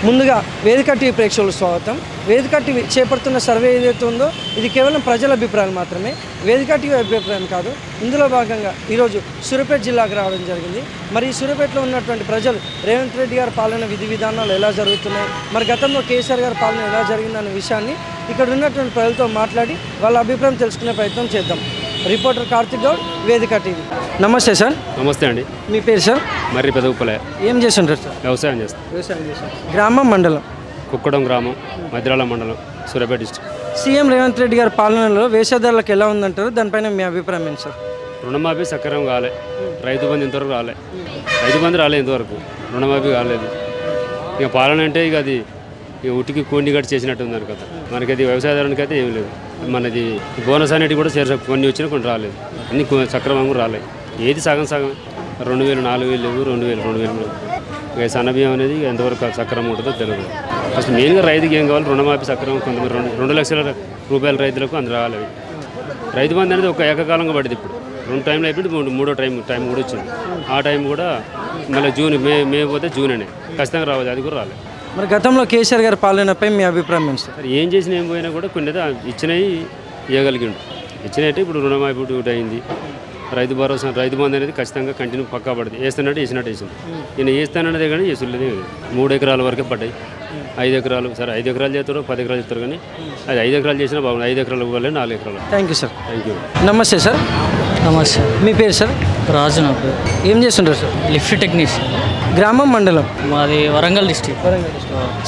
ముందుగా వేదిక టీవీ ప్రేక్షకులకు స్వాగతం. వేదిక టీవీ చేపడుతున్న సర్వే ఏదైతే ఉందో ఇది కేవలం ప్రజల అభిప్రాయాలు మాత్రమే, వేదిక టీవీ అభిప్రాయం కాదు. ఇందులో భాగంగా ఈరోజు సూర్యాపేట జిల్లాకు రావడం జరిగింది. మరి ఈ సూర్యాపేటలో ఉన్నటువంటి ప్రజలు రేవంత్ రెడ్డి గారి పాలన విధి విధానాలు ఎలా జరుగుతున్నాయి, మరి గతంలో కేసీఆర్ గారి పాలన ఎలా జరిగిందనే విషయాన్ని ఇక్కడ ఉన్నటువంటి ప్రజలతో మాట్లాడి వాళ్ళ అభిప్రాయం తెలుసుకునే ప్రయత్నం చేద్దాం. రిపోర్టర్ కార్తిక్ గౌడ్, వేదిక టీవీ. నమస్తే సార్. నమస్తే అండి. మీ పేరు సార్? మర్రి పెదవుపలే. ఏం చేస్తుంటారు సార్? వ్యవసాయం చేస్తాం. గ్రామం, మండలం? కుక్కడం గ్రామం, మద్రాల మండలం, సూర్యాపేట డిస్ట్రిక్ట్. సీఎం రేవంత్ రెడ్డి గారి పాలనలో వేషధారులకు ఎలా ఉందంటారు, దానిపైన మీ అభిప్రాయం ఏంటి సార్? రుణమాఫీ సక్రమం కాలే, రైతు బంధు ఇంతవరకు రాలే, రైతు బంధు రాలే ఇంతవరకు, రుణమాఫీ కాలేదు. ఇక పాలన అంటే ఇక అది ఇక ఉట్టికి కోండి గట్టి చేసినట్టు ఉన్నారు కదా. మనకి అది వ్యవసాయదారునికి అయితే ఏం లేదు. మనది బోనస్ అనేటివి కూడా కొన్ని వచ్చినా కొన్ని రాలేదు, అన్ని సక్రమంగా రాలేదు. ఏది సగం సగం 2000, 4000 లేవు, 2000. ఇక సన్నబియ్యం అనేది ఎంతవరకు సక్రమం ఉంటుందో తెలియదు. ఫస్ట్ మెయిన్గా రైతుకి ఏం కావాలి, రుణమాఫీ సక్రమం. కొంతమంది 2 లక్షల రూపాయల రైతులకు అందరూ రాలేదు. రైతు బంధు అనేది ఒక ఏకకాలంగా పడింది. ఇప్పుడు 2 టైంలో అయిపోయింది, 3వ టైం కూడా వచ్చింది. ఆ టైం కూడా మళ్ళీ జూన్ మే పోతే జూన్ అనే ఖచ్చితంగా రావాలి, అది కూడా రాలేదు. మరి గతంలో కేసీఆర్ గారి పాలనపై మీ అభిప్రాయం ఏంటి సార్? ఏం చేసినా ఏం పోయినా కూడా కొన్ని ఇచ్చినవి ఇవ్వగలిగిండు. ఇచ్చినట్టు ఇప్పుడు రుణమాఫీ ఒకటి అయింది. రైతు భరోసా, రైతు బంధు అనేది ఖచ్చితంగా కంటిన్యూ పక్కా పడుతుంది. వేస్తున్నట్టు వేసినట్టు వేసింది. ఈయన వేస్తానన్నదే కానీ వేసులేదు. 3 ఎకరాల వరకే పడ్డాయి. 5 ఎకరాలు, సరే 5 ఎకరాలు చేస్తారు, 10 ఎకరాలు చేస్తారు, కానీ అది 5 ఎకరాలు చేసినా బాగుంది. 5 ఎకరాలు ఇవ్వాలి, 4 ఎకరాలు. Thank you sir. Thank you. నమస్తే సార్. నమస్తే. మీ పేరు సార్? రాజు. నా పేరు. ఏం చేస్తుంటారు సార్? Lift technician. గ్రామం, మండలం? మాది వరంగల్ డిస్ట్రిక్ట్.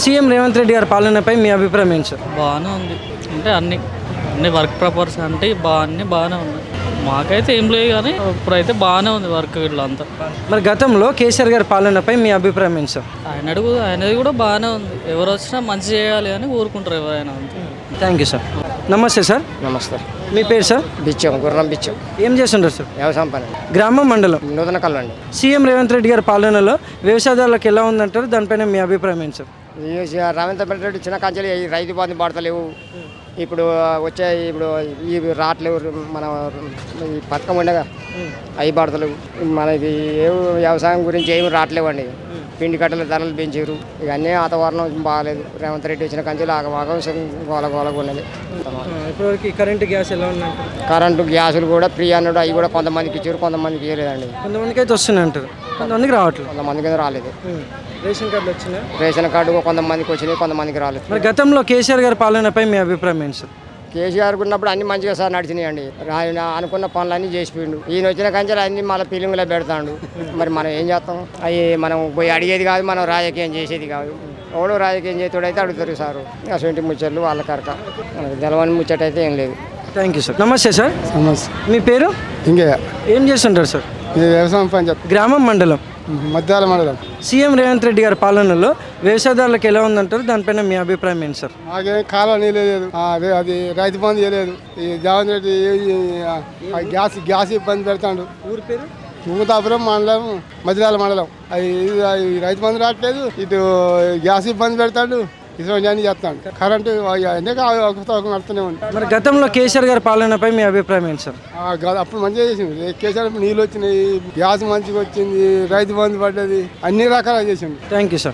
సీఎం రేవంత్ రెడ్డి గారి పాలనపై మీ అభిప్రాయం ఏంటి సార్? బాగానే ఉంది, అంటే అన్ని వర్క్ ప్రపర్స్ అంటే బాగానే ఉన్నాయి. మాకైతే ఏం లేదు, కానీ ఇప్పుడైతే బాగానే ఉంది వర్క్ వీళ్ళంతా. మరి గతంలో కేసీఆర్ గారి పాలనపై మీ అభిప్రాయం ఏంటి సార్? ఆయనది కూడా బాగానే ఉంది. ఎవరు వచ్చినా మంచి చేయాలి అని కోరుకుంటారు ఎవరైనా. అంతే. Thank you sir. నమస్తే సార్. నమస్తే. మీ పేరు సార్? బిచ్చం, గుర్రం బిచ్చం. ఏం చేస్తుంటారు సార్? వ్యవసాయం పని. గ్రామం, మండలం? నూతన కళ్ళు అండి. సీఎం రేవంత్ రెడ్డి గారి పాలనలో వ్యవసాయదారులకు ఎలా ఉందంటారు, దానిపైన మీ అభిప్రాయం ఏంటి సార్? రేవంత్ రెడ్డి చిన్న కంచెలు ఈ రైతు బంధు పడతలేవు. ఇప్పుడు ఇవి రావట్లేవు. మన ఈ పథకం ఉండగా అవి పడతలేవు. మనకి వ్యవసాయం గురించి ఏమి రావట్లేవండి. పిండి కట్టల ధరలు పెంచారు. ఇక అన్నీ వాతావరణం బాగాలేదు. రేవంత్ రెడ్డి వచ్చిన కంచెలు ఆగమాగం గోలగోలగా ఉన్నది. ఇప్పటివరకు కరెంటు, గ్యాస్ ఎలా ఉందంటే? కరెంటు, గ్యాసులు కూడా ఫ్రీ అన్నాడు. అవి కూడా కొంతమందికి ఇచ్చారు, కొంతమందికి ఇవ్వలేదండి. కొంతమందికి అయితే వస్తున్నాయి అంటారు, కొంతమందికి రావట్లేదు. కొంతమందికి అయితే రాలేదు. రేషన్ కార్డులు వచ్చినాయి? రేషన్ కార్డు కొంతమందికి వచ్చినాయి, కొంతమందికి రాలేదు. మరి గతంలో కేసీఆర్ గారి పాలనపై మీ అభిప్రాయం ఏంటి సార్? కేసీఆర్ ఉన్నప్పుడు అన్ని మంచిగా సార్ నడిచినాయండి. ఆయన అనుకున్న పనులన్నీ చేసిపోయిండు. ఈయన వచ్చిన కంచెలు అన్ని మళ్ళీ ఫీలింగ్లో పెడతాడు. మరి మనం ఏం చేస్తాం? అవి మనం పోయి అడిగేది కాదు, మనం రాజకీయం చేసేది కాదు. ఎవడో రాజకీయం చేతుడైతే అడుగుతారు సార్. అటువంటి ముచ్చట్లు వాళ్ళ కరక, మనకి తెలవని ముచ్చటైతే ఏం లేదు. Thank you sir. నమస్తే సార్. నమస్తే. మీ పేరు? ఇంకే. ఏం చేస్తుంటారు సార్? వ్యవసాయం పని చెప్తాను. గ్రామం, మండలం? మద్రాల మండలం. సీఎం రేవంత్ రెడ్డి గారి పాలనలో వ్యవసాయదారులకు ఎలా ఉందంటారు, దానిపైన మీ అభిప్రాయం ఏంటి సార్? మాకేం కాలం నీళ్ళు అది రైతు బంధు చేయలేదు. ఈ జగన్ రెడ్డి గ్యాస్ ఇబ్బంది పెడతాడు. ఊరి పేరు? మూతాపురం మండలం, మద్రాల మండలం. అది రైతు బంధు రావట్లేదు, ఇటు గ్యాస్ ఇబ్బంది పెడతాడు, ఇటువంటి చేస్తాడు. కరెంటు నడుతూనే ఉంది. మరి గతంలో కేసీఆర్ గారి పాలనపై మీ అభిప్రాయం ఏంటి సార్? అప్పుడు మంచిగా చేసింది. కేసీఆర్ నీళ్ళు వచ్చినాయి, గ్యాస్ మంచిగా వచ్చింది, రైతు బంధు పడ్డది, అన్ని రకాలుగా చేసింది. Thank you sir.